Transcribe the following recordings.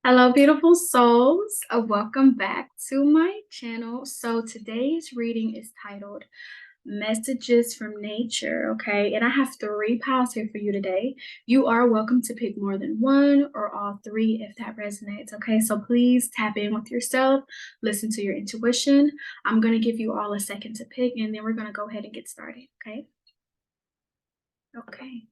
Hello, beautiful souls. Welcome back to my channel. So today's reading is titled Messages from Nature. Okay, and I have three piles here for you today. You are welcome to pick more than one or all three if that resonates. Okay, so please tap in with yourself, listen to your intuition. I'm going to give you all a second to pick, and then we're going to go ahead and get started. Okay, okay.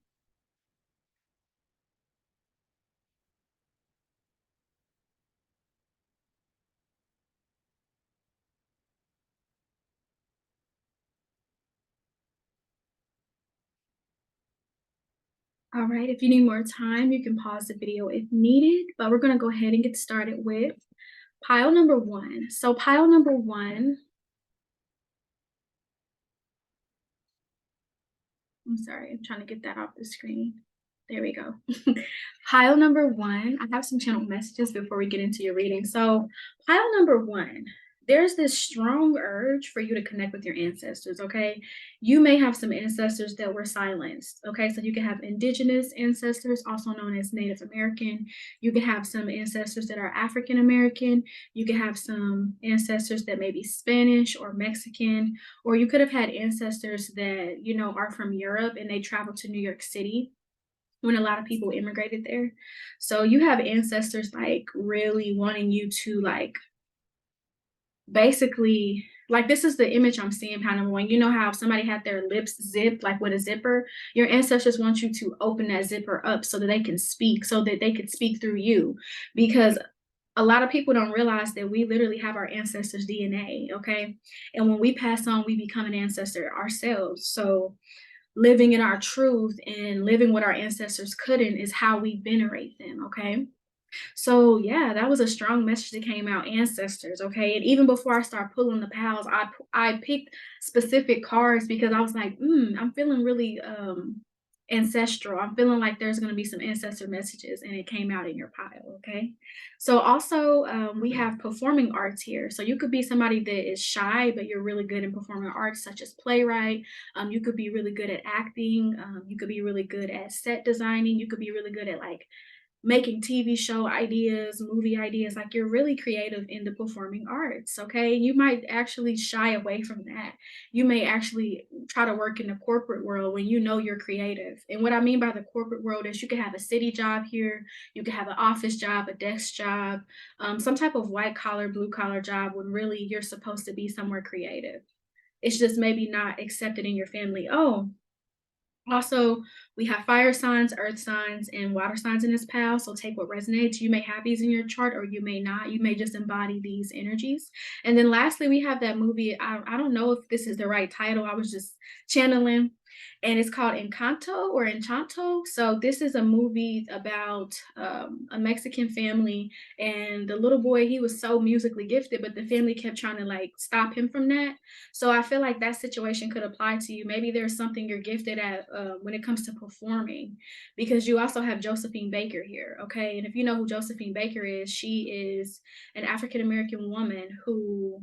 All right, if you need more time, you can pause the video if needed, but we're going to go ahead and get started with pile number one. So, pile number one, I'm sorry, I'm trying to get that off the screen. There we go. Pile number one, I have some channel messages before we get into your reading. So, pile number one, there's this strong urge for you to connect with your ancestors, okay? You may have some ancestors that were silenced, okay? So, you can have indigenous ancestors, also known as Native American. You can have some ancestors that are African American. You can have some ancestors that may be Spanish or Mexican, or you could have had ancestors that, are from Europe and they traveled to New York City when a lot of people immigrated there. So you have ancestors like really wanting you to like basically like this is the image I'm seeing kind of when you know how somebody had their lips zipped like with a zipper, your ancestors want you to open that zipper up so that they can speak, so that they could speak through you, because a lot of people don't realize that we literally have our ancestors DNA, okay? And when we pass on, we become an ancestor ourselves. So living in our truth and living what our ancestors couldn't is how we venerate them, okay? So yeah, that was a strong message that came out, ancestors, okay? And even before I start pulling the pals, I picked specific cards because I was like, I'm feeling really ancestral. I'm feeling like there's going to be some ancestor messages, and it came out in your pile, okay? So also we have performing arts here. So you could be somebody that is shy, but you're really good in performing arts, such as playwright. You could be really good at acting. You could be really good at set designing. You could be really good at like making TV show ideas, movie ideas, like you're really creative in the performing arts, okay? You might actually shy away from that. You may actually try to work in the corporate world when you know you're creative. And what I mean by the corporate world is you could have a city job here, you could have an office job, a desk job, some type of white collar, blue collar job when really you're supposed to be somewhere creative. It's just maybe not accepted in your family. Oh, also, we have fire signs, earth signs, and water signs in this pile. So take what resonates. You may have these in your chart or you may not. You may just embody these energies. And then lastly, we have that movie. I don't know if this is the right title. I was just channeling. And it's called Encanto or Enchanto. So this is a movie about a Mexican family, and the little boy, he was so musically gifted, but the family kept trying to like stop him from that. So I feel like that situation could apply to you. Maybe there's something you're gifted at when it comes to performing, because you also have Josephine Baker here, okay? And if you know who Josephine Baker is, she is an African American woman who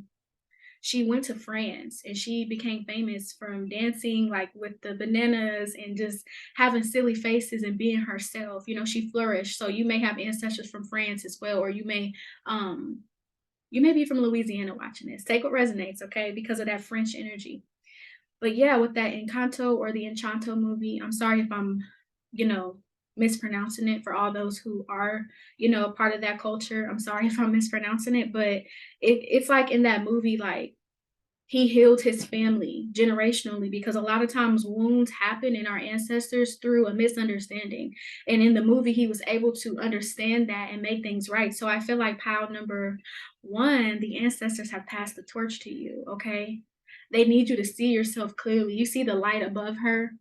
she went to France and she became famous from dancing like with the bananas and just having silly faces and being herself. You know, she flourished. So you may have ancestors from France as well, or um you may be from Louisiana watching this. Take what resonates, okay? Because of that French energy. But yeah, with that Encanto or the Enchanto movie, I'm sorry if I'm, you know, mispronouncing it for all those who are, part of that culture. I'm sorry if I'm mispronouncing it, but it's like in that movie, like he healed his family generationally, because a lot of times wounds happen in our ancestors through a misunderstanding. And in the movie, he was able to understand that and make things right. So I feel like pile number one, the ancestors have passed the torch to you, okay? They need you to see yourself clearly. You see the light above her.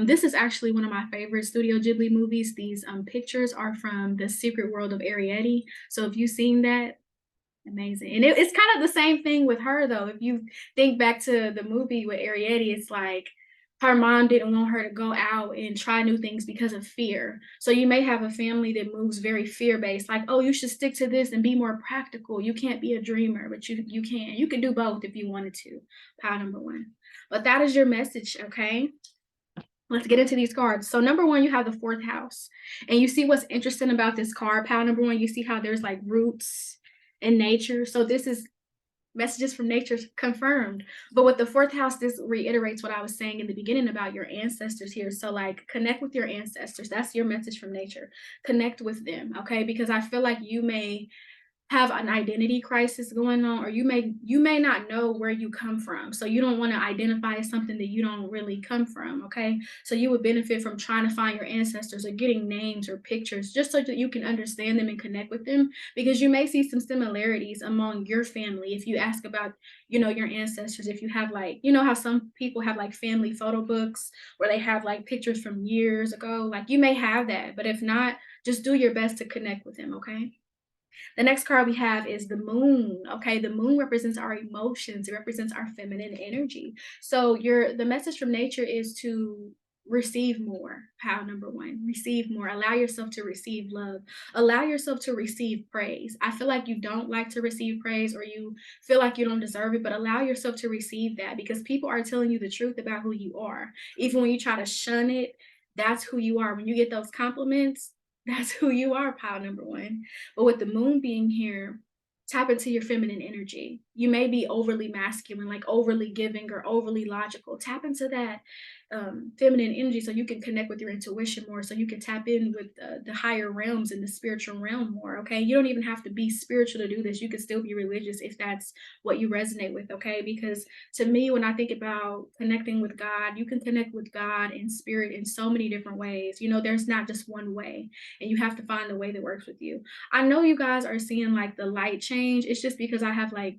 This is actually one of my favorite Studio Ghibli movies. These pictures are from The Secret World of Ariete. So if you've seen that, amazing. And it's kind of the same thing with her, though. If you think back to the movie with Ariete, it's like her mom didn't want her to go out and try new things because of fear. So you may have a family that moves very fear-based, like, oh, you should stick to this and be more practical. You can't be a dreamer, but you can. You can do both if you wanted to. Pile number one. But that is your message, okay? Let's get into these cards. So number one, you have the fourth house. And you see what's interesting about this card, pile number one, you see how there's like roots in nature. So this is messages from nature confirmed. But with the fourth house, this reiterates what I was saying in the beginning about your ancestors here. So like connect with your ancestors. That's your message from nature. Connect with them, okay? Because I feel like you may have an identity crisis going on, or you may not know where you come from, so you don't want to identify as something that you don't really come from, okay? So you would benefit from trying to find your ancestors or getting names or pictures just so that you can understand them and connect with them, because you may see some similarities among your family if you ask about, your ancestors. If you have, like, how some people have like family photo books where they have like pictures from years ago, like you may have that, but if not, just do your best to connect with them, okay? The next card we have is the moon. Okay, the moon represents our emotions. It represents our feminine energy. So the message from nature is to receive more. Pile number one, receive more. Allow yourself to receive love. Allow yourself to receive praise. I feel like you don't like to receive praise, or you feel like you don't deserve it, but allow yourself to receive that, because people are telling you the truth about who you are. Even when you try to shun it, that's who you are. When you get those compliments, that's who you are, pile number one. But with the moon being here, tap into your feminine energy. You may be overly masculine, like overly giving or overly logical. Tap into that feminine energy so you can connect with your intuition more, so you can tap in with the higher realms and the spiritual realm more. Okay, you don't even have to be spiritual to do this. You can still be religious if that's what you resonate with. Okay, because to me, when I think about connecting with God, you can connect with God in spirit in so many different ways. There's not just one way, and you have to find the way that works with you. I know you guys are seeing like the light change. It's just because I have like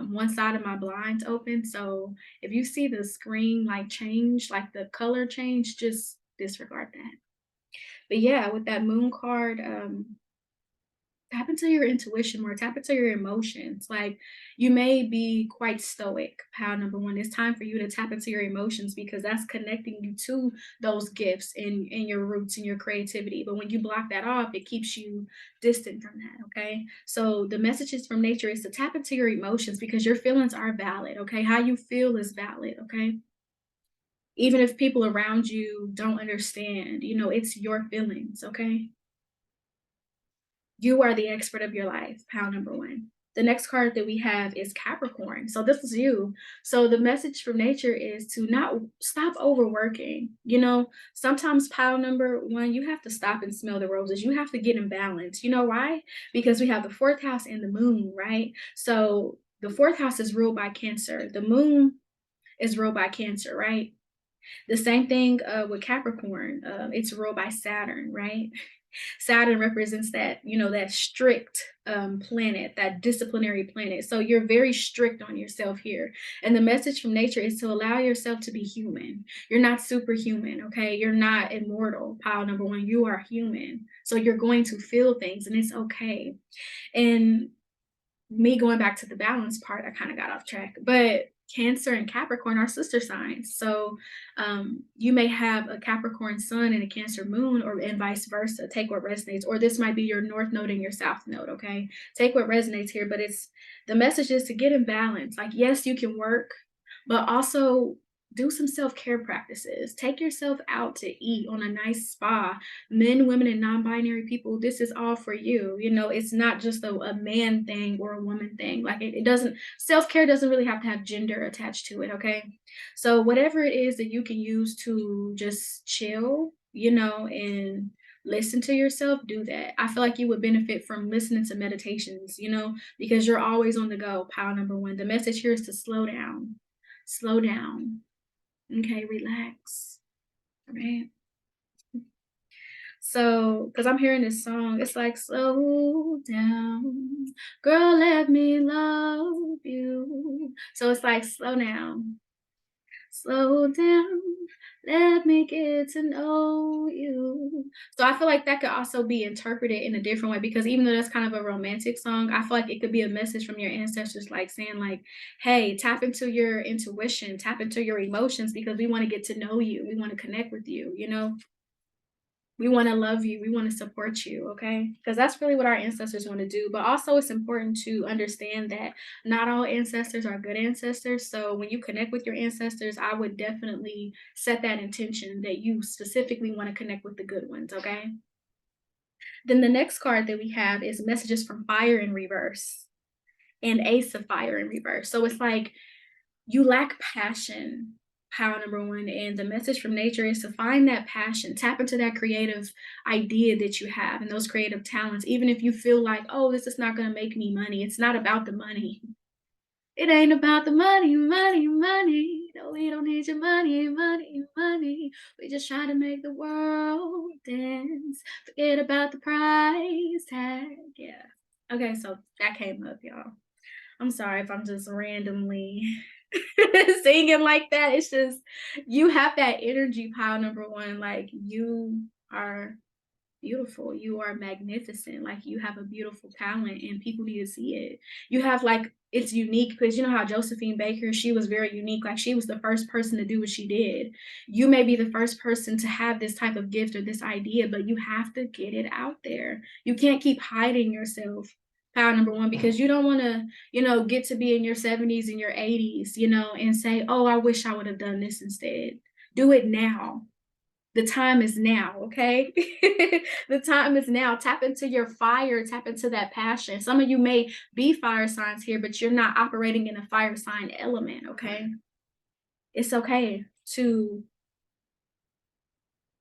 one side of my blinds open. So if you see the screen like change, like the color change, just disregard that. But yeah, with that moon card, tap into your intuition more, tap into your emotions. Like, you may be quite stoic, pile number one. It's time for you to tap into your emotions, because that's connecting you to those gifts and your roots and your creativity. But when you block that off, it keeps you distant from that. Okay. So the messages from nature is to tap into your emotions, because your feelings are valid. Okay. How you feel is valid. Okay. Even if people around you don't understand, it's your feelings. Okay. You are the expert of your life, pile number one. The next card that we have is Capricorn. So this is you. So the message from nature is to not stop overworking. Sometimes, pile number one, you have to stop and smell the roses. You have to get in balance. You know why? Because we have the fourth house and the moon, right? So the fourth house is ruled by Cancer. The moon is ruled by Cancer, right? The same thing with Capricorn. It's ruled by Saturn, right? Saturn represents that strict planet, that disciplinary planet. So you're very strict on yourself here. And the message from nature is to allow yourself to be human. You're not superhuman, okay? You're not immortal, pile number one. You are human. So you're going to feel things, and it's okay. And me going back to the balance part, I kind of got off track, but Cancer and Capricorn are sister signs. So you may have a Capricorn sun and a Cancer moon, or and vice versa. Take what resonates, or this might be your north node and your south node. Okay, take what resonates here, but it's the message is to get in balance. Like, yes, you can work, but also do some self-care practices. Take yourself out to eat on a nice spa. Men, women, and non-binary people, this is all for you. It's not just a man thing or a woman thing. Like, it doesn't, self-care doesn't really have to have gender attached to it. Okay, so whatever it is that you can use to just chill, and listen to yourself, do that. I feel like you would benefit from listening to meditations, because you're always on the go, pile number one. The message here is to slow down. Slow down. Okay, relax. All right. So, because I'm hearing this song, it's like, slow down, girl, let me love you. So it's like, slow down, let me get to know you. So I feel like that could also be interpreted in a different way, because even though that's kind of a romantic song, I feel like it could be a message from your ancestors, like saying like, hey, tap into your intuition, tap into your emotions, because we want to get to know you. We want to connect with you, We wanna love you, we wanna support you, okay? Because that's really what our ancestors wanna do, but also it's important to understand that not all ancestors are good ancestors, so when you connect with your ancestors, I would definitely set that intention that you specifically wanna connect with the good ones, okay? Then the next card that we have is Messages from Fire in reverse and Ace of Fire in reverse. So it's like you lack passion, pile number one. And the message from nature is to find that passion, tap into that creative idea that you have and those creative talents. Even if you feel like, oh, this is not going to make me money, it's not about the money. It ain't about the money, money, money. No, we don't need your money, money, money. We just trying to make the world dance. Forget about the price tag. Yeah. Okay, so that came up, y'all. I'm sorry if I'm just randomly singing like that. It's just you have that energy, pile number one. Like you are beautiful. You are magnificent. Like you have a beautiful talent and people need to see it. You have like it's unique because you know how Josephine Baker, she was very unique. Like she was the first person to do what she did. You may be the first person to have this type of gift or this idea, but you have to get it out there. You can't keep hiding yourself. Power number one, because you don't want to, get to be in your 70s and your 80s, and say, oh, I wish I would have done this instead. Do it now. The time is now, okay? The time is now. Tap into your fire, tap into that passion. Some of you may be fire signs here, but you're not operating in a fire sign element, okay? It's okay to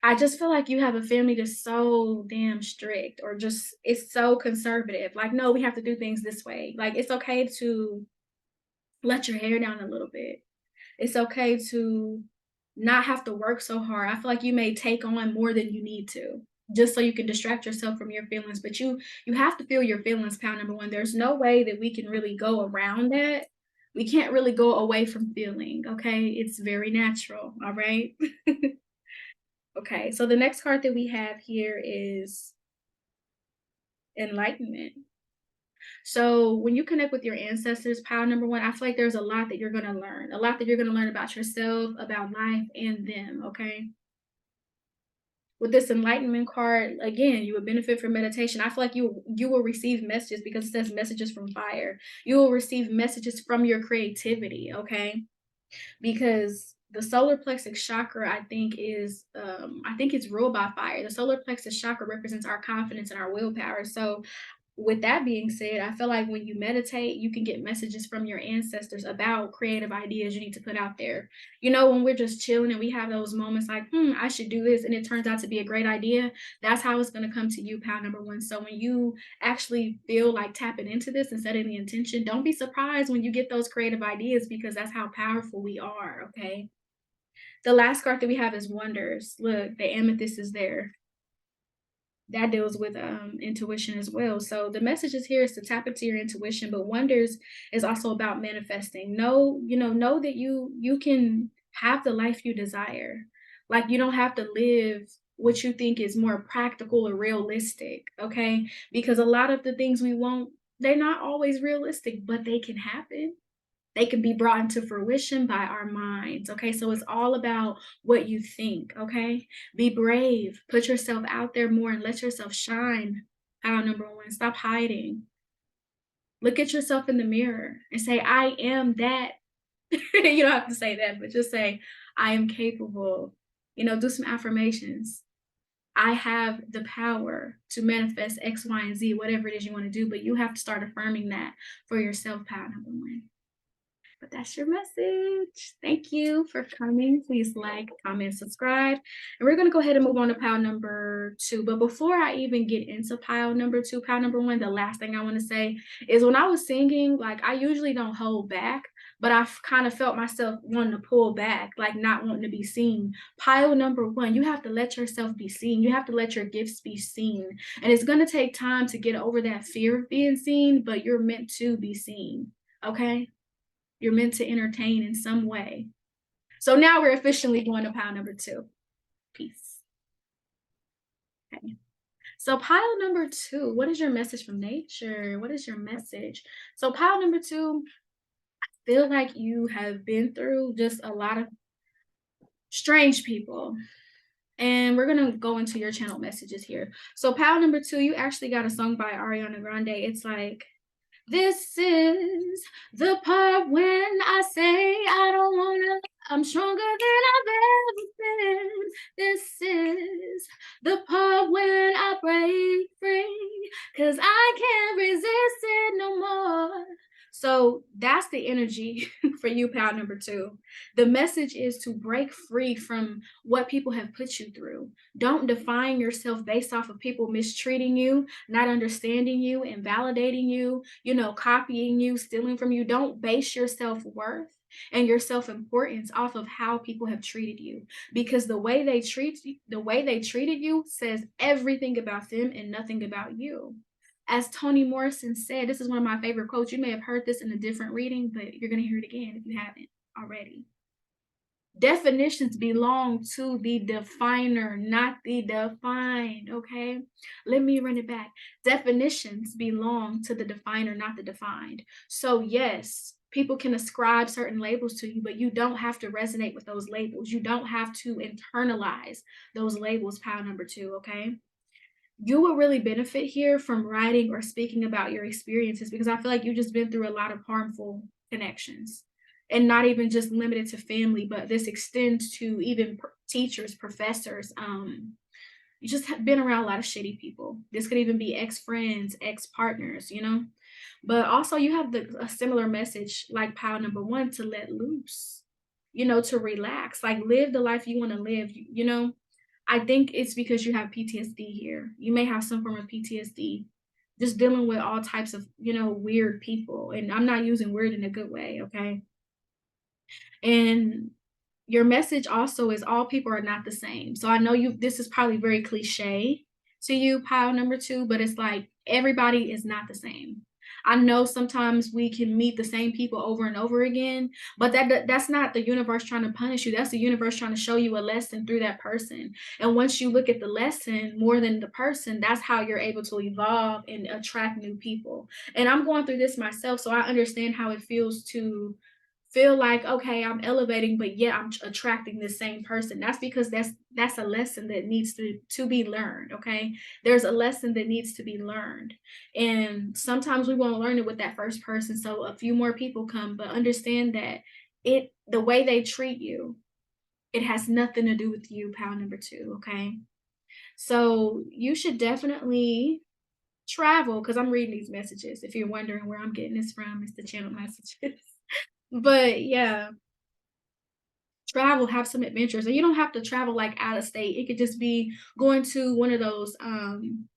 I just feel like you have a family that's so damn strict or just it's so conservative. Like, no, we have to do things this way. Like, it's okay to let your hair down a little bit. It's okay to not have to work so hard. I feel like you may take on more than you need to just so you can distract yourself from your feelings, but you have to feel your feelings, pound number 1. There's no way that we can really go around that. We can't really go away from feeling, okay? It's very natural, all right? Okay, so the next card that we have here is enlightenment. So when you connect with your ancestors, pile number one, I feel like there's a lot that you're going to learn, a lot that you're going to learn about yourself, about life, and them. Okay. With this enlightenment card, again, you would benefit from meditation. I feel like you will receive messages because it says messages from fire. You will receive messages from your creativity. Okay, because the solar plexus chakra, I think it's ruled by fire. The solar plexus chakra represents our confidence and our willpower. So with that being said, I feel like when you meditate, you can get messages from your ancestors about creative ideas you need to put out there. When we're just chilling and we have those moments like, I should do this, and it turns out to be a great idea, that's how it's going to come to you, pound number one. So when you actually feel like tapping into this and setting the intention, don't be surprised when you get those creative ideas because that's how powerful we are, okay? The last card that we have is Wonders. Look, the amethyst is there. That deals with intuition as well. So the message is here is to tap into your intuition, but Wonders is also about manifesting. Know that you can have the life you desire. Like you don't have to live what you think is more practical or realistic, okay? Because a lot of the things we want, they're not always realistic, but they can happen. They can be brought into fruition by our minds. Okay. So it's all about what you think. Okay. Be brave. Put yourself out there more and let yourself shine. Power number one. Stop hiding. Look at yourself in the mirror and say, I am that. You don't have to say that, but just say, I am capable. Do some affirmations. I have the power to manifest X, Y, and Z, whatever it is you want to do, but you have to start affirming that for yourself, power number one. But that's your message. Thank you for coming. Please like, comment, subscribe. And we're going to go ahead and move on to pile number 2. But before I even get into pile number 2, pile number 1, the last thing I want to say is when I was singing, like I usually don't hold back, but I've kind of felt myself wanting to pull back, like not wanting to be seen. Pile number 1, you have to let yourself be seen. You have to let your gifts be seen. And it's going to take time to get over that fear of being seen, but you're meant to be seen. Okay? You're meant to entertain in some way. So now we're officially going to pile number 2. Peace. Okay. So pile number 2, what is your message from nature? What is your message? So pile number 2, I feel like you have been through just a lot of strange people. And we're gonna go into your channel messages here. So pile number 2, you actually got a song by Ariana Grande. It's like, this is the part when I say I don't wanna, I'm stronger than I've ever been. This is the part when I break free, 'cause I can't resist it no more. So that's the energy for you, pal number 2. The message is to break free from what people have put you through. Don't define yourself based off of people mistreating you, not understanding you, invalidating you, copying you, stealing from you. Don't base your self-worth and your self-importance off of how people have treated you, because the way they treated you says everything about them and nothing about you. As Toni Morrison said, this is one of my favorite quotes. You may have heard this in a different reading, but you're going to hear it again if you haven't already. Definitions belong to the definer, not the defined, okay? Let me run it back. Definitions belong to the definer, not the defined. So yes, people can ascribe certain labels to you, but you don't have to resonate with those labels. You don't have to internalize those labels, pile number 2, okay? You will really benefit here from writing or speaking about your experiences, because I feel like you've just been through a lot of harmful connections, and not even just limited to family, but this extends to even teachers, professors. You just have been around a lot of shitty people. This could even be ex-friends, ex-partners. But also you have a similar message like pile number 1, to let loose, to relax, like live the life you want to live. I think it's because you have PTSD here. You may have some form of PTSD, just dealing with all types of, weird people. And I'm not using weird in a good way, okay? And your message also is all people are not the same. So I know this is probably very cliche to you, pile number 2, but it's like everybody is not the same. I know sometimes we can meet the same people over and over again, but that's not the universe trying to punish you. That's the universe trying to show you a lesson through that person. And once you look at the lesson more than the person, that's how you're able to evolve and attract new people. And I'm going through this myself, so I understand how it feels to feel like, okay, I'm elevating, but yet I'm attracting the same person. That's because that's a lesson that needs to be learned. Okay, there's a lesson that needs to be learned, and sometimes we won't learn it with that first person. So a few more people come, but understand that the way they treat you, it has nothing to do with you, pal number 2. Okay, so you should definitely travel, because I'm reading these messages. If you're wondering where I'm getting this from, it's the channel messages. But yeah, travel, have some adventures, and you don't have to travel like out of state. It could just be going to one of those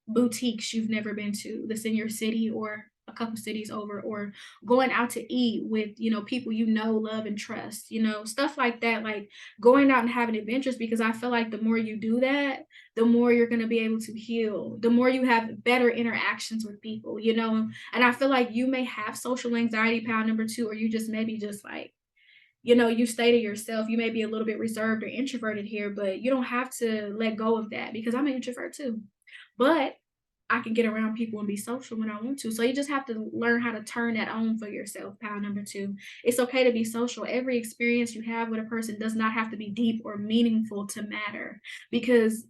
boutiques you've never been to that's in your city or a couple cities over, or going out to eat with people love and trust, stuff like that. Like going out and having adventures, because I feel like the more you do that, the more you're going to be able to heal, the more you have better interactions with people. And I feel like you may have social anxiety, pile number 2, or you just maybe just like, you stay to yourself. You may be a little bit reserved or introverted here, but you don't have to let go of that, because I'm an introvert too. But I can get around people and be social when I want to. So you just have to learn how to turn that on for yourself, pal number 2. It's okay to be social. Every experience you have with a person does not have to be deep or meaningful to matter, because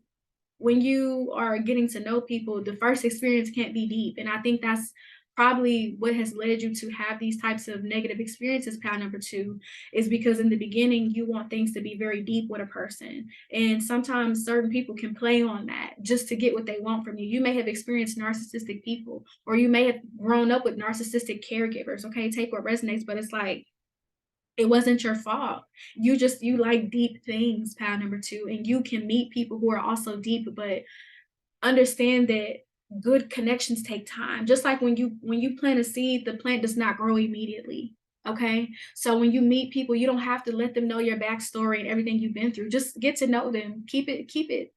when you are getting to know people, the first experience can't be deep. And I think that's probably what has led you to have these types of negative experiences, pal number 2, is because in the beginning you want things to be very deep with a person. And sometimes certain people can play on that just to get what they want from you. You may have experienced narcissistic people, or you may have grown up with narcissistic caregivers. Okay, take what resonates, but it's like, it wasn't your fault. You like deep things, pal number 2, and you can meet people who are also deep, but understand that good connections take time. Just like when you plant a seed, the plant does not grow immediately. Okay. So when you meet people, you don't have to let them know your backstory and everything you've been through. Just get to know them. Keep it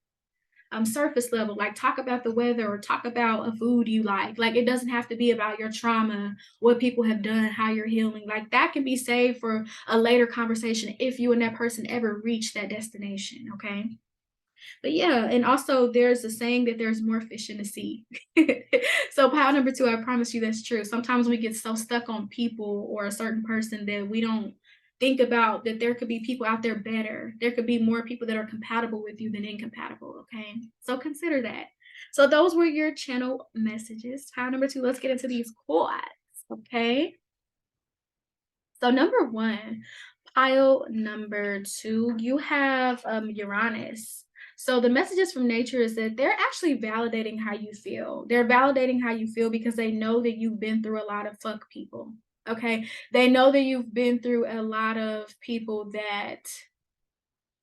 surface level. Like talk about the weather, or talk about a food you like it doesn't have to be about your trauma, what people have done, how you're healing. Like that can be saved for a later conversation if you and that person ever reach that destination. Okay. But yeah, and also there's a saying that there's more fish in the sea. So pile number 2, I promise you that's true. Sometimes we get so stuck on people or a certain person that we don't think about that there could be people out there better. There could be more people that are compatible with you than incompatible, okay? So consider that. So those were your channel messages. Pile number 2, let's get into these quads, okay? So number 1, pile number 2, you have Uranus. So the messages from nature is that they're actually validating how you feel. They're validating how you feel because they know that you've been through a lot of fuck people. Okay. They know that you've been through a lot of people that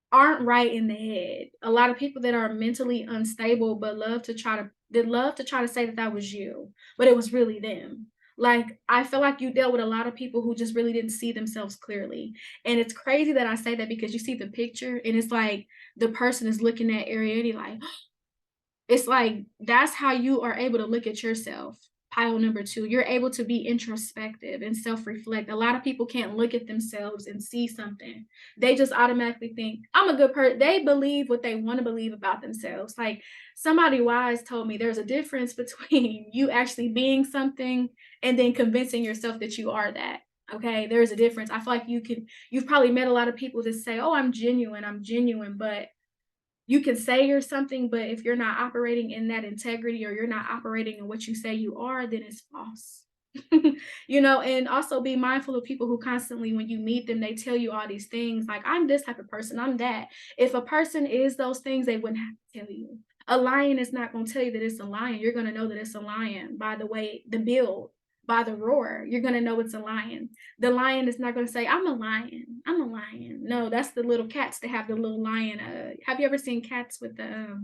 aren't right in the head. A lot of people that are mentally unstable, but love to try to say that that was you, but it was really them. Like, I feel like you dealt with a lot of people who just really didn't see themselves clearly. And it's crazy that I say that because you see the picture and it's like the person is looking at Ariadne like, it's like that's how you are able to look at yourself. Pile number 2, you're able to be introspective and self-reflect. A lot of people can't look at themselves and see something. They just automatically think, I'm a good person. They believe what they want to believe about themselves. Like somebody wise told me there's a difference between you actually being something and then convincing yourself that you are that. Okay, there's a difference. I feel like you've probably met a lot of people that say, oh, I'm genuine, but you can say you're something, but if you're not operating in that integrity or you're not operating in what you say you are, then it's false. And also be mindful of people who constantly, when you meet them, they tell you all these things like, I'm this type of person, I'm that. If a person is those things, they wouldn't have to tell you. A lion is not going to tell you that it's a lion. You're going to know that it's a lion by the way, the build, by the roar. You're going to know it's a lion. The lion is not going to say, I'm a lion. I'm a lion. No, that's the little cats that have the little lion. Have you ever seen cats with the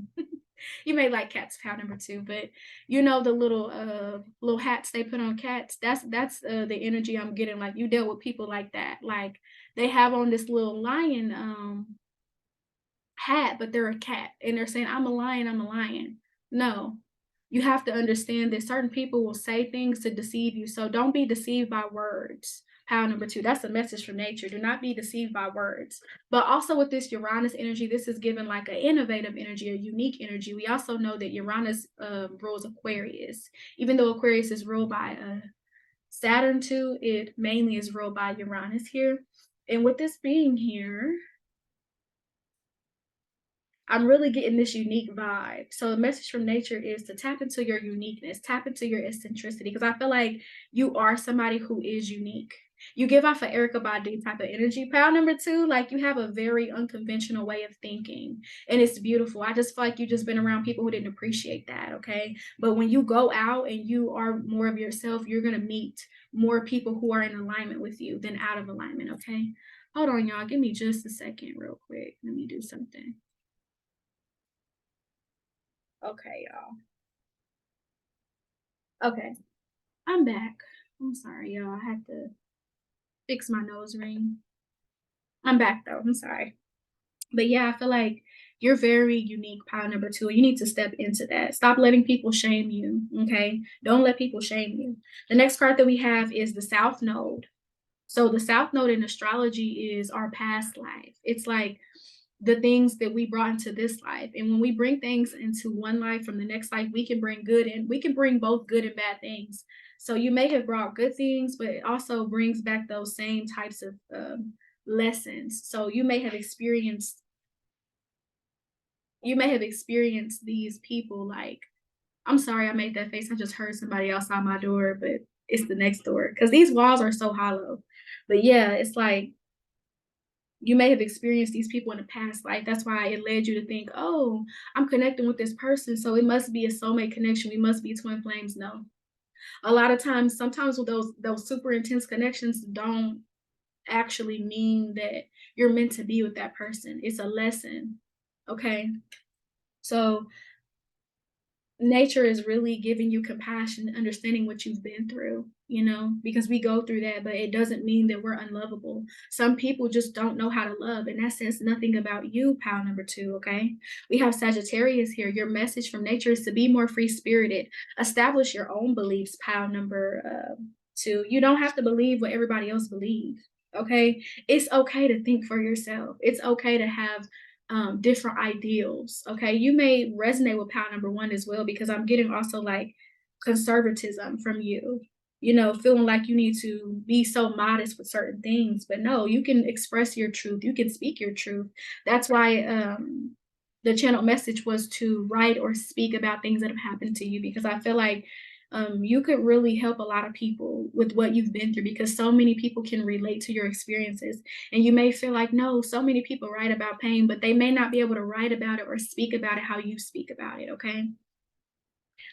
you may like cats, pal number 2, but the little hats they put on cats. That's the energy I'm getting. Like you deal with people like that. Like they have on this little lion hat, but they're a cat and they're saying, I'm a lion, I'm a lion. No, you have to understand that certain people will say things to deceive you. So don't be deceived by words. Pile number 2, that's a message from nature. Do not be deceived by words. But also with this Uranus energy, this is given like an innovative energy, a unique energy. We also know that Uranus rules Aquarius. Even though Aquarius is ruled by Saturn too, it mainly is ruled by Uranus here. And with this being here, I'm really getting this unique vibe. So the message from nature is to tap into your uniqueness, tap into your eccentricity, because I feel like you are somebody who is unique. You give off an Erica Badu type of energy. Pile number 2, like you have a very unconventional way of thinking, and it's beautiful. I just feel like you just been around people who didn't appreciate that, okay? But when you go out and you are more of yourself, you're gonna meet more people who are in alignment with you than out of alignment, okay? Hold on, y'all. Give me just a second, real quick. Let me do something. Okay, y'all. Okay, I'm back. I'm sorry, y'all. I had to fix my nose ring. I'm back though. I'm sorry. But yeah, I feel like you're very unique, pile number 2. You need to step into that. Stop letting people shame you. Okay. Don't let people shame you. The next card that we have is the South Node. So the South Node in astrology is our past life. It's like the things that we brought into this life. And when we bring things into one life from the next life, we can bring good and we can bring both good and bad things. So you may have brought good things, but it also brings back those same types of lessons. So you may have experienced these people like, I'm sorry I made that face. I just heard somebody outside my door, but it's the next door because these walls are so hollow. But yeah, it's like you may have experienced these people in the past life. That's why it led you to think, oh, I'm connecting with this person. So it must be a soulmate connection. We must be twin flames. No. A lot of times, sometimes with those super intense connections don't actually mean that you're meant to be with that person. It's a lesson. Okay. So nature is really giving you compassion, understanding what you've been through, because we go through that, but it doesn't mean that we're unlovable. Some people just don't know how to love, and that says nothing about you, pile number 2, okay? We have Sagittarius here. Your message from nature is to be more free spirited, establish your own beliefs, pile number 2. You don't have to believe what everybody else believes, okay? It's okay to think for yourself. It's okay to have different ideals. Okay, you may resonate with pile number 1 as well because I'm getting also like conservatism from you. feeling like you need to be so modest with certain things. But no, you can express your truth. You can speak your truth. That's why the channel message was to write or speak about things that have happened to you, because I feel like you could really help a lot of people with what you've been through, because so many people can relate to your experiences. And you may feel like, no, so many people write about pain, but they may not be able to write about it or speak about it how you speak about it. Okay.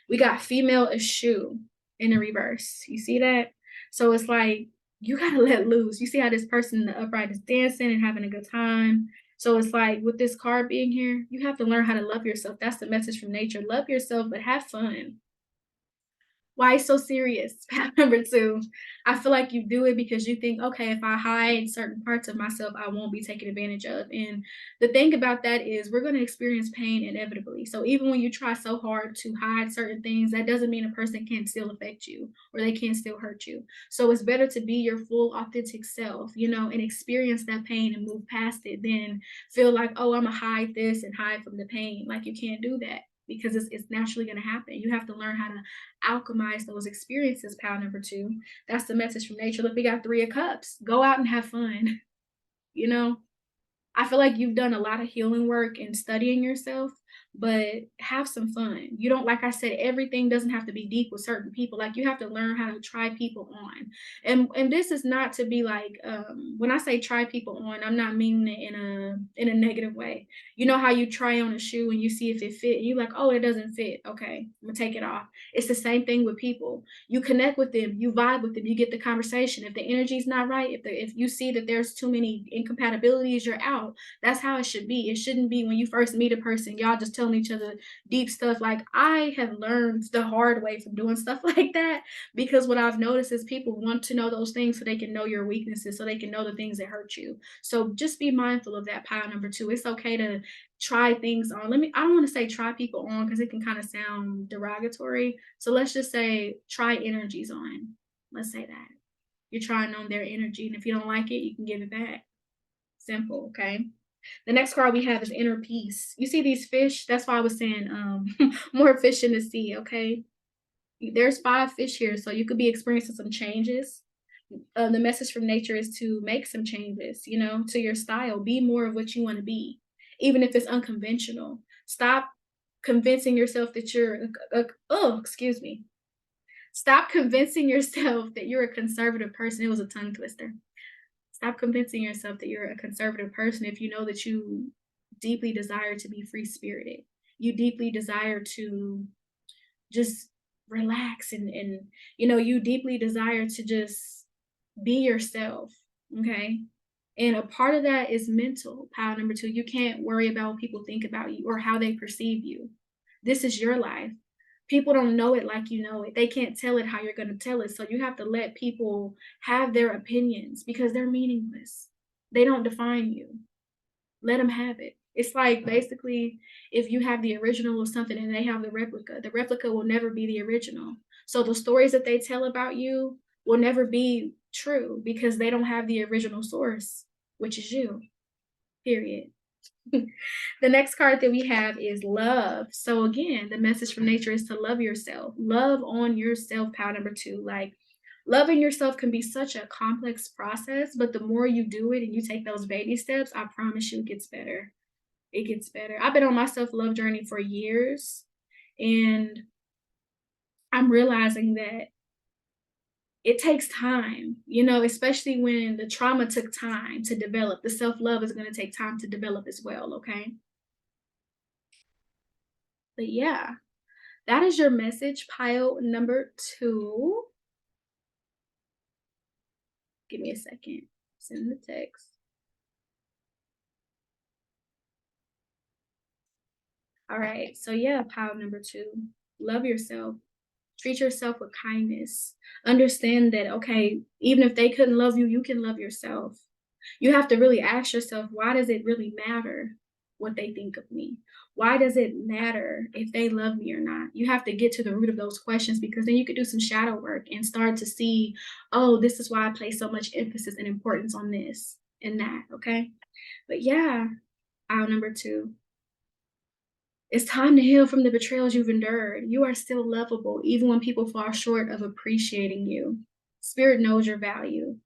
We got female eschew in the reverse. You see that? So it's like you gotta let loose. You see how this person in the upright is dancing and having a good time. So it's like with this card being here, you have to learn how to love yourself. That's the message from nature. Love yourself, but have fun. Why so serious? Path number 2, I feel like you do it because you think, okay, if I hide certain parts of myself, I won't be taken advantage of. And the thing about that is we're going to experience pain inevitably. So even when you try so hard to hide certain things, that doesn't mean a person can't still affect you or they can still hurt you. So it's better to be your full authentic self, and experience that pain and move past it than feel like, oh, I'm gonna hide this and hide from the pain. Like you can't do that because it's naturally going to happen. You have to learn how to alchemize those experiences. Pile number 2. That's the message from nature. Look, we got 3 of cups. Go out and have fun. you know I feel like you've done a lot of healing work and studying yourself, but have some fun. You don't, like I said, everything doesn't have to be deep with certain people. Like you have to learn how to try people on. And this is not to be like, when I say try people on, I'm not meaning it in a negative way. You know how you try on a shoe and you see if it fit, and you're like, oh, it doesn't fit. Okay, I'm gonna take it off. It's the same thing with people. You connect with them, you vibe with them, you get the conversation. If the energy's not right, if you see that there's too many incompatibilities, you're out. That's how it should be. It shouldn't be when you first meet a person, y'all just telling each other deep stuff. Like I have learned the hard way from doing stuff like that, because what I've noticed is people want to know those things so they can know your weaknesses, so they can know the things that hurt you. So just be mindful of that. Pile number 2. It's okay to try things on. I don't want to say try people on because it can kind of sound derogatory. So let's just say try energies on. Let's say that. You're trying on their energy, and if you don't like it, you can give it back. Simple, okay? The next card we have is inner peace. You see these fish? That's why I was saying more fish in the sea, okay? There's 5 fish here, so you could be experiencing some changes. The message from nature is to make some changes, to your style. Be more of what you want to be, even if it's unconventional. Stop convincing yourself that you're oh, excuse me. Stop convincing yourself that you're a conservative person. It was a tongue twister. Stop convincing yourself that you're a conservative person if you know that you deeply desire to be free spirited. You deeply desire to just relax, and you deeply desire to just be yourself. Okay. And a part of that is mental. Pile number 2. You can't worry about what people think about you or how they perceive you. This is your life. People don't know it like you know it. They can't tell it how you're going to tell it. So you have to let people have their opinions because they're meaningless. They don't define you. Let them have it. It's like basically if you have the original of something and they have the replica will never be the original. So the stories that they tell about you will never be true because they don't have the original source, which is you. Period. The next card that we have is love. So again, the message from nature is to love yourself. Love on yourself, pile number 2. Like loving yourself can be such a complex process, but the more you do it and you take those baby steps, I promise you it gets better. It gets better. I've been on my self-love journey for years, and I'm realizing that it takes time, especially when the trauma took time to develop. The self-love is going to take time to develop as well, okay? But yeah, that is your message, pile number 2. Give me a second. Send the text. All right. So yeah, pile number 2. Love yourself. Treat yourself with kindness. Understand that, okay, even if they couldn't love you, you can love yourself. You have to really ask yourself, why does it really matter what they think of me? Why does it matter if they love me or not? You have to get to the root of those questions, because then you could do some shadow work and start to see, oh, this is why I place so much emphasis and importance on this and that. Okay. But yeah, aisle number 2. It's time to heal from the betrayals you've endured. You are still lovable, even when people fall short of appreciating you. Spirit knows your value.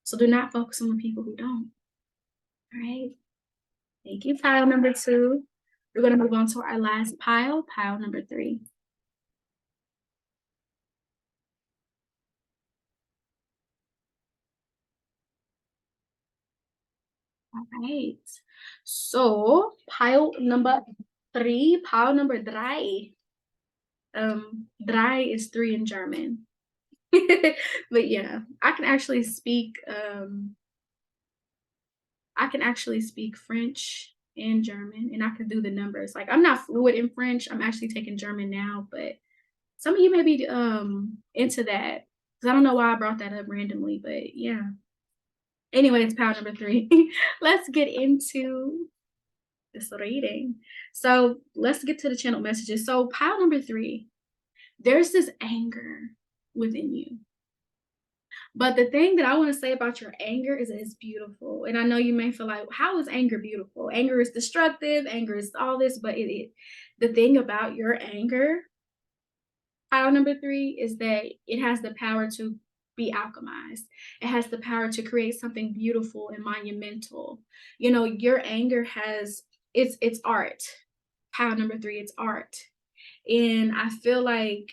So do not focus on the people who don't. All right. Thank you, pile number two. We're going to move on to our last pile, pile number three. All right. So pile number drei. Drei is three in German. But yeah, I can actually speak French and German, and I can do the numbers. Like, I'm not fluent in French. I'm actually taking German now, but some of you may be into that. Because I don't know why I brought that up randomly, but yeah. Anyway, it's pile number three. Let's get into this reading. So let's get to the channel messages. So pile number three, there's this anger within you. But the thing that I want to say about your anger is that it's beautiful. And I know you may feel like, how is anger beautiful? Anger is destructive, anger is all this, but the thing about your anger, pile number three, is that it has the power to be alchemized. It has the power to create something beautiful and monumental. You know, your anger has it's art. Pile number three, it's art. And I feel like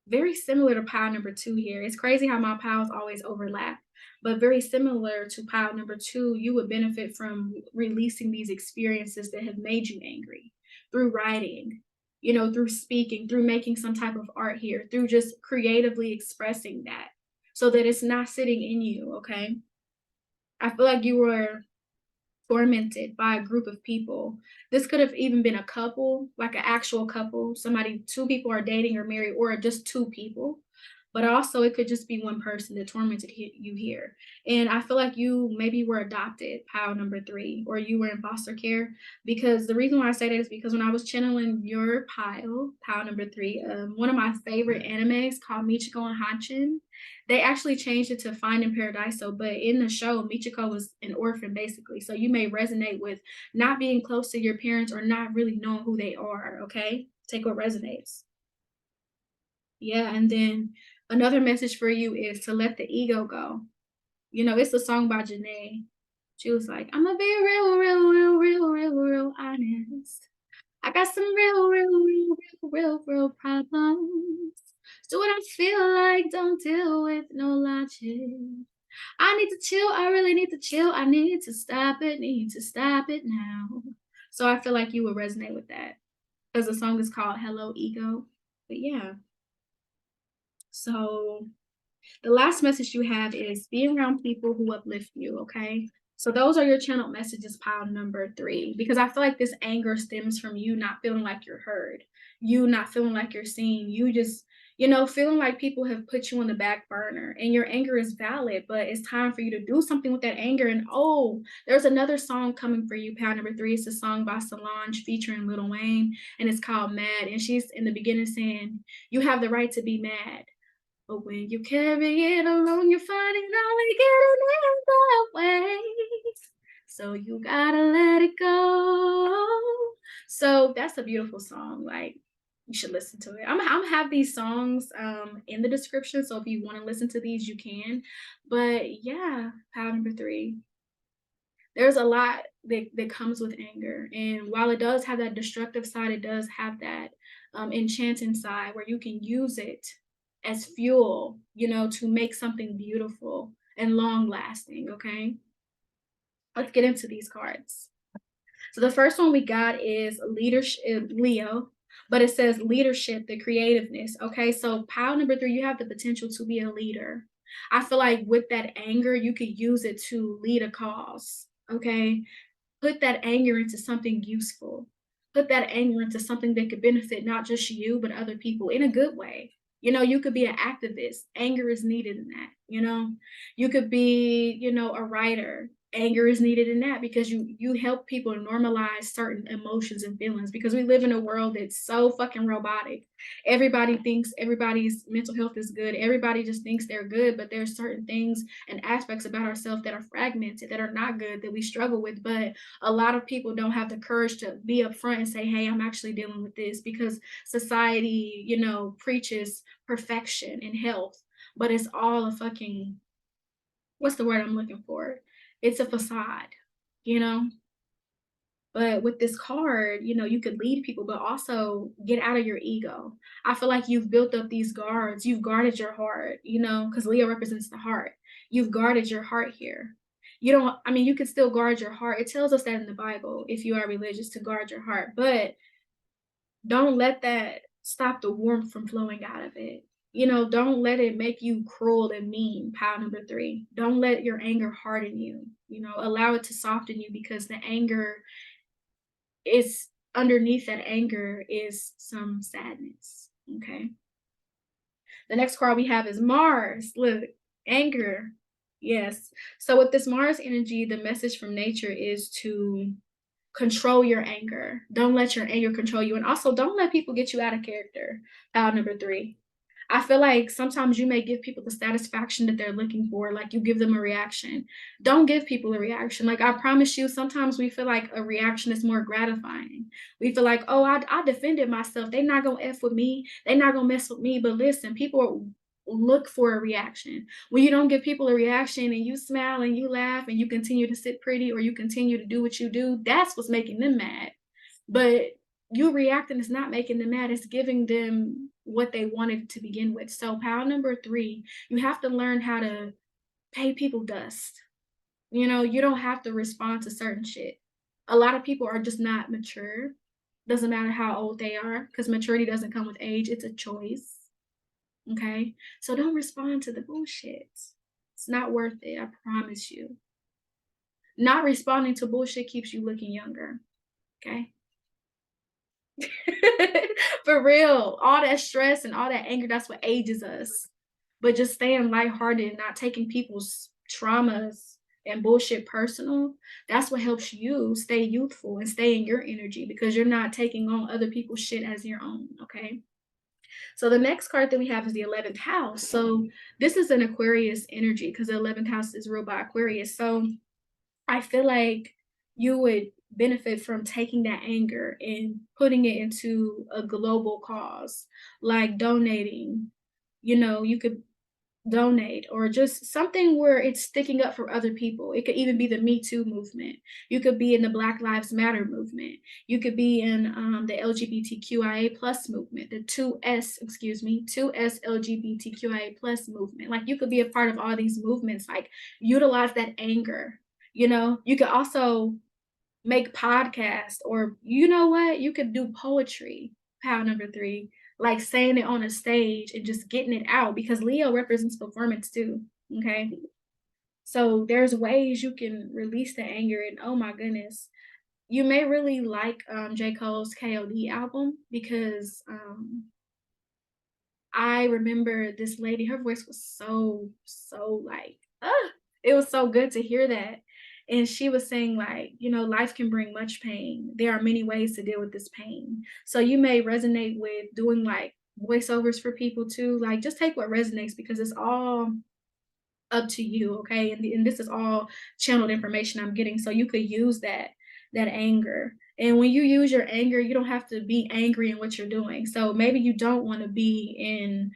very similar to pile number two here. It's crazy how my piles always overlap, but very similar to pile number two, you would benefit from releasing these experiences that have made you angry through writing, you know, through speaking, through making some type of art here, through just creatively expressing that so that it's not sitting in you. Okay. I feel like you were tormented by a group of people. This could have even been a couple, like an actual couple, somebody, two people are dating or married, or just two people. But also, it could just be one person that tormented you here. And I feel like you maybe were adopted, pile number three, or you were in foster care. Because the reason why I say that is because when I was channeling your pile number three, one of my favorite animes called Michiko and Hanchin, they actually changed it to Finding Paradiso, but in the show, Michiko was an orphan basically. So you may resonate with not being close to your parents or not really knowing who they are. Okay, take what resonates. Yeah, and then another message for you is to let the ego go. You know, it's a song by Janae. She was like, I'm gonna be real honest. I got some real problems. Do what I feel like, don't deal with no logic. I need to chill, I really need to chill. I need to stop it now. So I feel like you would resonate with that. Because the song is called Hello Ego. But yeah. So the last message you have is be around people who uplift you, okay? So those are your channel messages, pile number three, because I feel like this anger stems from you not feeling like you're heard, you not feeling like you're seen, you just, you know, feeling like people have put you on the back burner, and your anger is valid, but it's time for you to do something with that anger. And oh, there's another song coming for you, pile number three. It's a song by Solange featuring Lil Wayne, and it's called Mad. And she's in the beginning saying, you have the right to be mad. But when you carry it alone, you find it only getting in the way. So you gotta let it go. So that's a beautiful song. Like, you should listen to it. I'm gonna have these songs in the description. So if you want to listen to these, you can. But yeah, pile number three. There's a lot that comes with anger. And while it does have that destructive side, it does have that enchanting side where you can use it as fuel, you know, to make something beautiful and long lasting. Okay. Let's get into these cards. So the first one we got is leadership, Leo, but it says leadership, the creativeness. Okay. So pile number three, you have the potential to be a leader. I feel like with that anger, you could use it to lead a cause. Okay. Put that anger into something useful. Put that anger into something that could benefit not just you, but other people in a good way. You know, you could be an activist. Anger is needed in that, you know. You could be, you know, a writer. anger is needed in that because you help people normalize certain emotions and feelings because we live in a world that's so fucking robotic. Everybody thinks everybody's mental health is good. Everybody just thinks they're good, but there's certain things and aspects about ourselves that are fragmented, that are not good, that we struggle with. But a lot of people don't have the courage to be upfront and say, hey, I'm actually dealing with this because society, preaches perfection and health, but it's all a fucking, what's the word I'm looking for? It's a facade, you know? But with this card, you could lead people, but also get out of your ego. I feel like you've built up these guards. You've guarded your heart, because Leo represents the heart. You've guarded your heart here. You can still guard your heart. It tells us that in the Bible, if you are religious, to guard your heart. But don't let that stop the warmth from flowing out of it. Don't let it make you cruel and mean. Pile number 3. Don't let your anger harden you. Allow it to soften you because the anger is underneath that anger is some sadness. Okay. The next card we have is Mars. Look, anger. Yes. So with this Mars energy, the message from nature is to control your anger. Don't let your anger control you. And also don't let people get you out of character. Pile number 3. I feel like sometimes you may give people the satisfaction that they're looking for, like you give them a reaction. Don't give people a reaction. Like I promise you, sometimes we feel like a reaction is more gratifying. We feel like, oh, I defended myself. They're not gonna F with me. They're not gonna mess with me. But listen, people look for a reaction. When you don't give people a reaction and you smile and you laugh and you continue to sit pretty or you continue to do what you do, that's what's making them mad. But you reacting is not making them mad, it's giving them what they wanted to begin with. So pile number 3, you have to learn how to pay people dust. You don't have to respond to certain shit. A lot of people are just not mature. Doesn't matter how old they are, because maturity doesn't come with age, it's a choice. Okay? So don't respond to the bullshit. It's not worth it, I promise you. Not responding to bullshit keeps you looking younger. Okay? For real, all that stress and all that anger, that's what ages us. But just staying lighthearted and not taking people's traumas and bullshit personal, that's what helps you stay youthful and stay in your energy because you're not taking on other people's shit as your own, okay? So the next card that we have is the 11th house. So this is an Aquarius energy because the 11th house is ruled by Aquarius. So I feel like you would benefit from taking that anger and putting it into a global cause, like donating. You could donate or just something where it's sticking up for other people. It could even be the Me Too movement. You could be in the Black Lives Matter movement. You could be in the LGBTQIA plus movement, the 2S LGBTQIA plus movement. Like you could be a part of all these movements, like utilize that anger. You could also make podcasts or you know what? You could do poetry. Pile number 3, like saying it on a stage and just getting it out because Leo represents performance too. Okay. So there's ways you can release the anger and oh my goodness. You may really like J. Cole's KOD album because I remember this lady, her voice was so like, it was so good to hear that. And she was saying, like, life can bring much pain. There are many ways to deal with this pain. So you may resonate with doing like voiceovers for people too. Like, just take what resonates because it's all up to you, okay? And this is all channeled information I'm getting. So you could use that anger. And when you use your anger, you don't have to be angry in what you're doing. So maybe you don't want to be in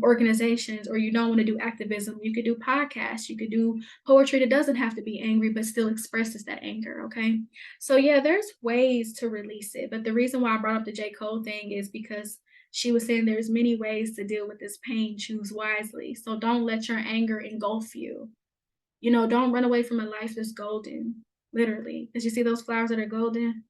organizations or you don't want to do activism. You could do podcasts. You could do poetry that doesn't have to be angry, but still expresses that anger. Okay. So yeah, there's ways to release it. But the reason why I brought up the J. Cole thing is because she was saying there's many ways to deal with this pain. Choose wisely. So don't let your anger engulf you. Don't run away from a life that's golden, literally. Did you see those flowers that are golden?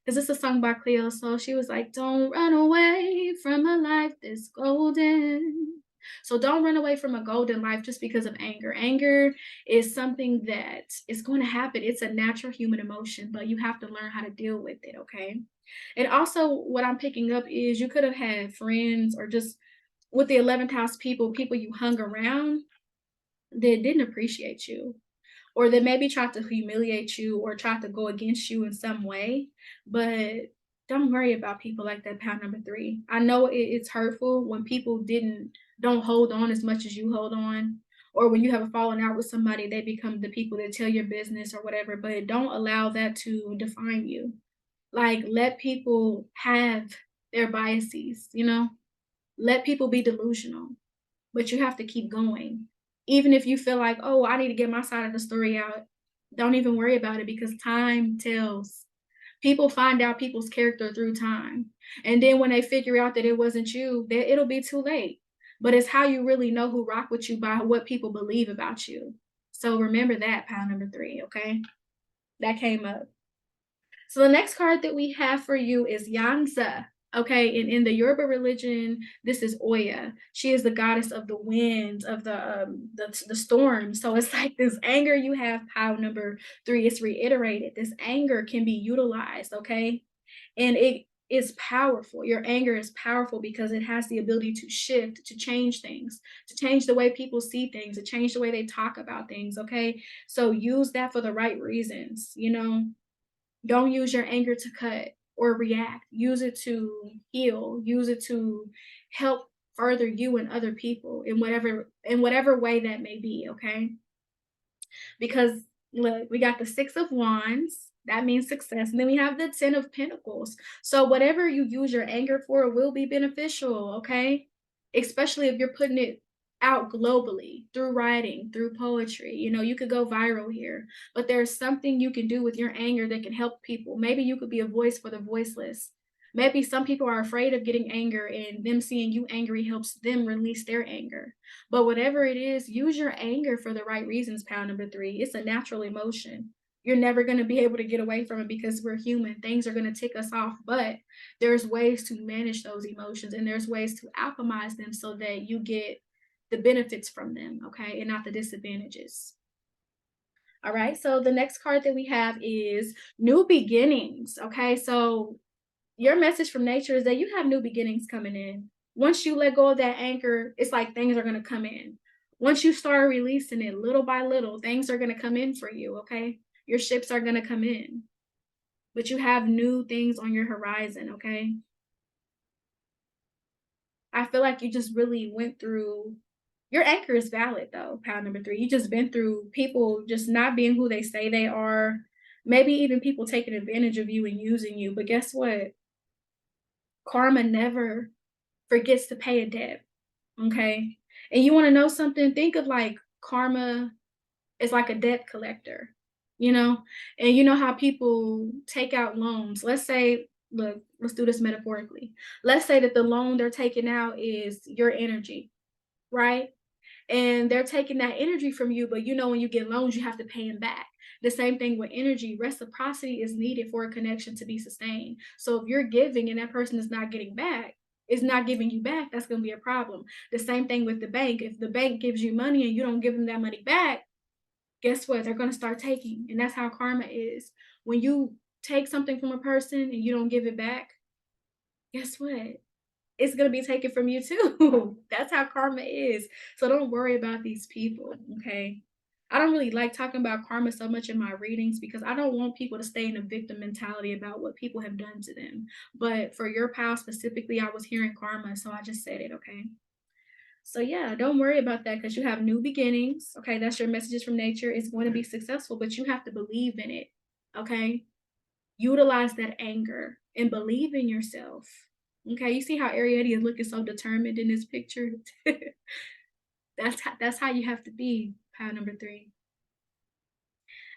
Because it's a song by Cleo Soul. She was like, don't run away from a life that's golden. So don't run away from a golden life just because of anger. Anger is something that is going to happen. It's a natural human emotion, but you have to learn how to deal with it, okay? And also, what I'm picking up is you could have had friends or just with the 11th house people you hung around that didn't appreciate you or that maybe tried to humiliate you or tried to go against you in some way. But don't worry about people like that, pound number three. I know it's hurtful when people don't hold on as much as you hold on, or when you have a falling out with somebody, they become the people that tell your business or whatever. But don't allow that to define you. Like, let people have their biases, let people be delusional, but you have to keep going. Even if you feel like, oh, I need to get my side of the story out, don't even worry about it because time tells. People find out people's character through time. And then when they figure out that it wasn't you, then it'll be too late. But it's how you really know who rock with you by what people believe about you. So remember that, pound number three, okay? That came up. So the next card that we have for you is Yanza. Okay, and in the Yoruba religion, this is Oya. She is the goddess of the winds, of the storm. So it's like this anger you have, pile number three, it's reiterated. This anger can be utilized, okay? And it is powerful. Your anger is powerful because it has the ability to shift, to change things, to change the way people see things, to change the way they talk about things, okay? So use that for the right reasons. Don't use your anger to cut or react. Use it to heal. Use it to help further you and other people in whatever way that may be, okay? Because look, we got the 6 of Wands. That means success. And then we have the 10 of Pentacles. So whatever you use your anger for will be beneficial, okay? Especially if you're putting it out globally through writing, through poetry. You could go viral here, but there's something you can do with your anger that can help people. Maybe you could be a voice for the voiceless. Maybe some people are afraid of getting anger, and them seeing you angry helps them release their anger. But whatever it is, use your anger for the right reasons, pound number three. It's a natural emotion. You're never going to be able to get away from it because we're human. Things are going to tick us off, but there's ways to manage those emotions and there's ways to alchemize them so that you get the benefits from them, okay, and not the disadvantages. All right, so the next card that we have is new beginnings, okay? So your message from nature is that you have new beginnings coming in. Once you let go of that anchor, it's like things are going to come in. Once you start releasing it little by little, things are going to come in for you, okay? Your ships are going to come in, but you have new things on your horizon, okay? I feel like you just really went through. Your anchor is valid though, pound number three. You just been through people just not being who they say they are, maybe even people taking advantage of you and using you. But guess what? Karma never forgets to pay a debt. Okay. And you want to know something? Think of like karma is like a debt collector, you know? And you know how people take out loans. Let's say, look, let's do this metaphorically. Let's say that the loan they're taking out is your energy, right? And they're taking that energy from you, but when you get loans, you have to pay them back. The same thing with energy. Reciprocity is needed for a connection to be sustained. So if you're giving and that person is not getting back, is not giving you back, that's going to be a problem. The same thing with the bank. If the bank gives you money and you don't give them that money back, guess what? They're going to start taking. And that's how karma is. When you take something from a person and you don't give it back, guess what? It's going to be taken from you too. That's how karma is. So don't worry about these people, okay? I don't really like talking about karma so much in my readings because I don't want people to stay in a victim mentality about what people have done to them. But for your pal specifically, I was hearing karma, so I just said it, okay? So yeah, don't worry about that because you have new beginnings, okay? That's your messages from nature. It's going to be successful, but you have to believe in it, okay? Utilize that anger and believe in yourself. Okay, you see how Ariete is looking so determined in this picture? That's how you have to be, pile number three.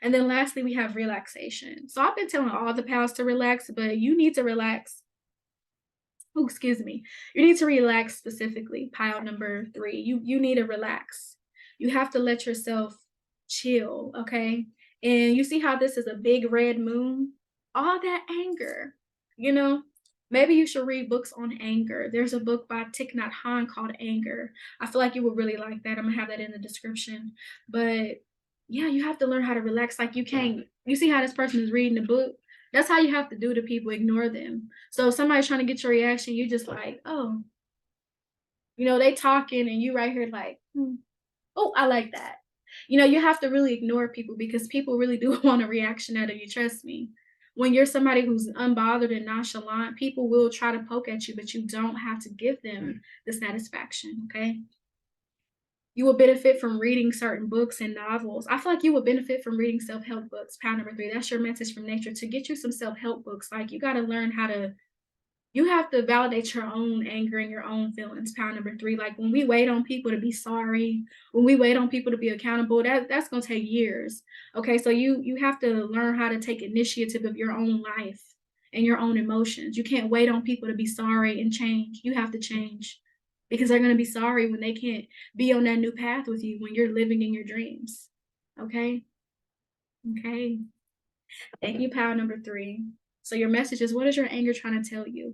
And then lastly, we have relaxation. So I've been telling all the pals to relax, but you need to relax. Oh, excuse me. You need to relax specifically, pile number three. You need to relax. You have to let yourself chill, okay? And you see how this is a big red moon? All that anger, you know? Maybe you should read books on anger. There's a book by Thich Nhat Hanh called Anger. I feel like you would really like that. I'm gonna have that in the description. But yeah, you have to learn how to relax. Like you see how this person is reading the book? That's how you have to do to people, ignore them. So if somebody's trying to get your reaction, you just like, oh, they talking and you right here like, oh, I like that. You have to really ignore people because people really do want a reaction out of you, trust me. When you're somebody who's unbothered and nonchalant, people will try to poke at you, but you don't have to give them the satisfaction, okay? You will benefit from reading certain books and novels. I feel like you would benefit from reading self-help books. Pound number 3, that's your message from nature to get you some self-help books. Like, you gotta learn how to you have to validate your own anger and your own feelings. Pound number 3, like, when we wait on people to be sorry, when we wait on people to be accountable, that's gonna take years. Okay, so you have to learn how to take initiative of your own life and your own emotions. You can't wait on people to be sorry and change. You have to change because they're gonna be sorry when they can't be on that new path with you when you're living in your dreams. Okay? Okay. Thank you, pile number 3. So your message is, what is your anger trying to tell you?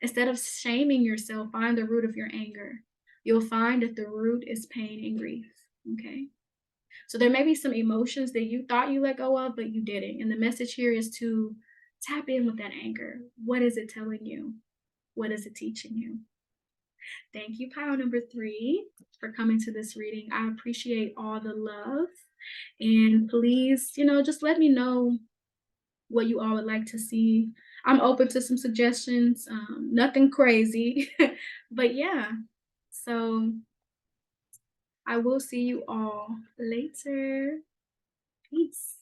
Instead of shaming yourself, find the root of your anger. You'll find that the root is pain and grief. Okay. So there may be some emotions that you thought you let go of, but you didn't. And the message here is to tap in with that anger. What is it telling you? What is it teaching you? Thank you, pile number 3, for coming to this reading. I appreciate all the love. And please, just let me know what you all would like to see. I'm open to some suggestions, nothing crazy, but yeah. So I will see you all later. Peace.